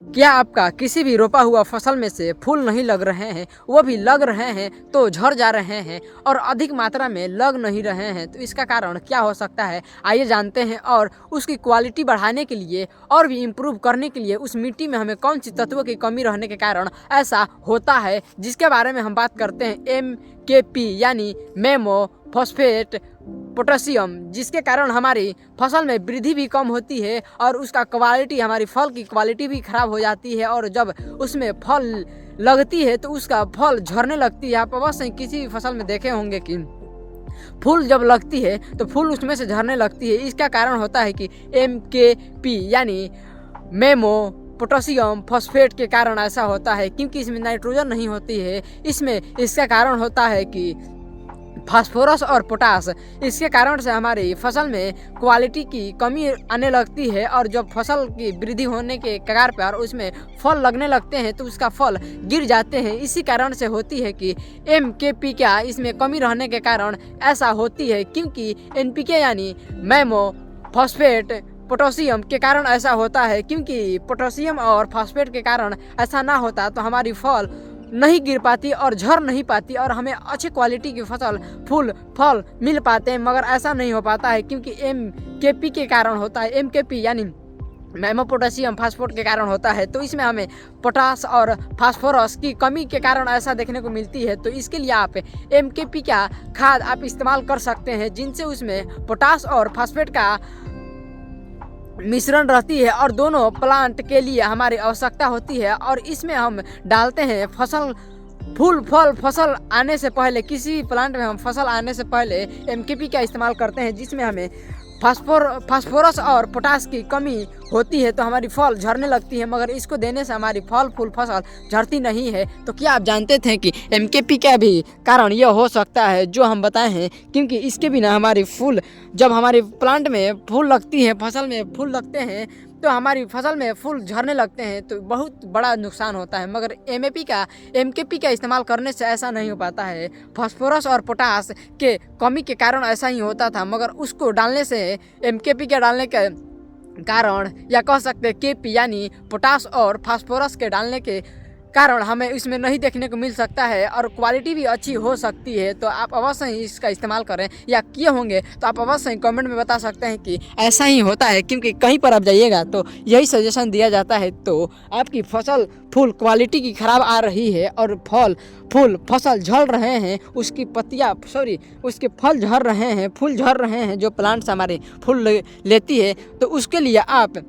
क्या आपका किसी भी रोपा हुआ फसल में से फूल नहीं लग रहे हैं, वो भी लग रहे हैं तो झड़ जा रहे हैं और अधिक मात्रा में लग नहीं रहे हैं, तो इसका कारण क्या हो सकता है? आइए जानते हैं। और उसकी क्वालिटी बढ़ाने के लिए और भी इम्प्रूव करने के लिए उस मिट्टी में हमें कौन सी तत्वों की कमी रहने के कारण ऐसा होता है, जिसके बारे में हम बात करते हैं। MKP यानी मैमो फॉस्फेट पोटेशियम, जिसके कारण हमारी फसल में वृद्धि भी कम होती है और उसका क्वालिटी, हमारी फल की क्वालिटी भी खराब हो जाती है। और जब उसमें फल लगती है तो उसका फल झड़ने लगती है। आप अवश्य किसी भी फसल में देखे होंगे कि फूल जब लगती है तो फूल उसमें से झड़ने लगती है। इसका कारण होता है कि MKP यानी मैमो पोटेशियम फॉस्फेट के कारण ऐसा होता है, क्योंकि इसमें नाइट्रोजन नहीं होती है। इसका कारण होता है कि फास्फोरस और पोटास। इसके कारण से हमारी फसल में क्वालिटी की कमी आने लगती है और जब फसल की वृद्धि होने के कगार पर उसमें फल लगने लगते हैं तो उसका फल गिर जाते हैं। इसी कारण से होती है कि MKP क्या इसमें कमी रहने के कारण ऐसा होती है, क्योंकि NPK यानी मैमो फॉस्फेट पोटेशियम के कारण ऐसा होता है। क्योंकि पोटेशियम और फॉस्फेट के कारण ऐसा ना होता तो हमारी फल नहीं गिर पाती और झड़ नहीं पाती और हमें अच्छी क्वालिटी की फसल फल मिल पाते हैं, मगर ऐसा नहीं हो पाता है क्योंकि MKP के कारण होता है। MKP यानी मैमो पोटेशियम फास्फोरेट के कारण होता है। तो इसमें हमें पोटास और फास्फोरस की कमी के कारण ऐसा देखने को मिलती है। तो इसके लिए आप MKP का खाद आप इस्तेमाल कर सकते हैं, जिनसे उसमें पोटास और फास्फेट का मिश्रण रहती है और दोनों प्लांट के लिए हमारी आवश्यकता होती है। और इसमें हम डालते हैं फसल आने से पहले, किसी भी प्लांट में हम फसल आने से पहले MKP का इस्तेमाल करते हैं, जिसमें हमें फास्फोरस और पोटास की कमी होती है तो हमारी फल झड़ने लगती है, मगर इसको देने से हमारी फसल झड़ती नहीं है। तो क्या आप जानते थे कि MKP का भी कारण यह हो सकता है जो हम बताए हैं? क्योंकि इसके बिना हमारी जब हमारी प्लांट में फूल लगती है, फसल में फूल लगते हैं तो हमारी फसल में फूल झड़ने लगते हैं तो बहुत बड़ा नुकसान होता है। मगर MKP का इस्तेमाल करने से ऐसा नहीं हो पाता है। फास्फोरस और पोटास के कमी के कारण ऐसा ही होता था, मगर उसको डालने से MKP के डालने के कारण, या कह सकते हैं KP यानी पोटास और फास्फोरस के डालने के कारण हमें इसमें नहीं देखने को मिल सकता है और क्वालिटी भी अच्छी हो सकती है। तो आप अवश्य ही इसका इस्तेमाल करें, या किए होंगे तो आप अवश्य ही कमेंट में बता सकते हैं कि ऐसा ही होता है। क्योंकि कहीं पर आप जाइएगा तो यही सजेशन दिया जाता है। तो आपकी फसल फूल क्वालिटी की खराब आ रही है और फसल झड़ रहे हैं, उसके फल झड़ रहे हैं, फूल झड़ रहे हैं, जो प्लांट्स हमारे फूल लेती है, तो उसके लिए आप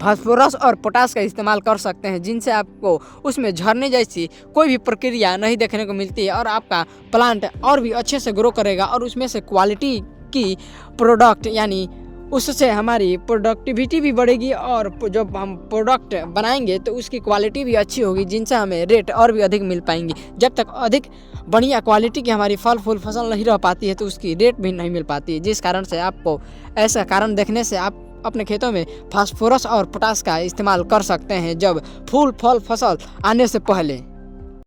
फास्फोरस और पोटास का इस्तेमाल कर सकते हैं, जिनसे आपको उसमें झरने जैसी कोई भी प्रक्रिया नहीं देखने को मिलती है और आपका प्लांट और भी अच्छे से ग्रो करेगा और उसमें से क्वालिटी की प्रोडक्ट यानी उससे हमारी प्रोडक्टिविटी भी बढ़ेगी और जब हम प्रोडक्ट बनाएंगे तो उसकी क्वालिटी भी अच्छी होगी, जिनसे हमें रेट और भी अधिक मिल पाएंगी। जब तक अधिक बढ़िया क्वालिटी की हमारी फसल नहीं रह पाती है तो उसकी रेट भी नहीं मिल पाती है, जिस कारण से आपको ऐसा कारण देखने से आप अपने खेतों में फास्फोरस और पोटास का इस्तेमाल कर सकते हैं जब फसल आने से पहले।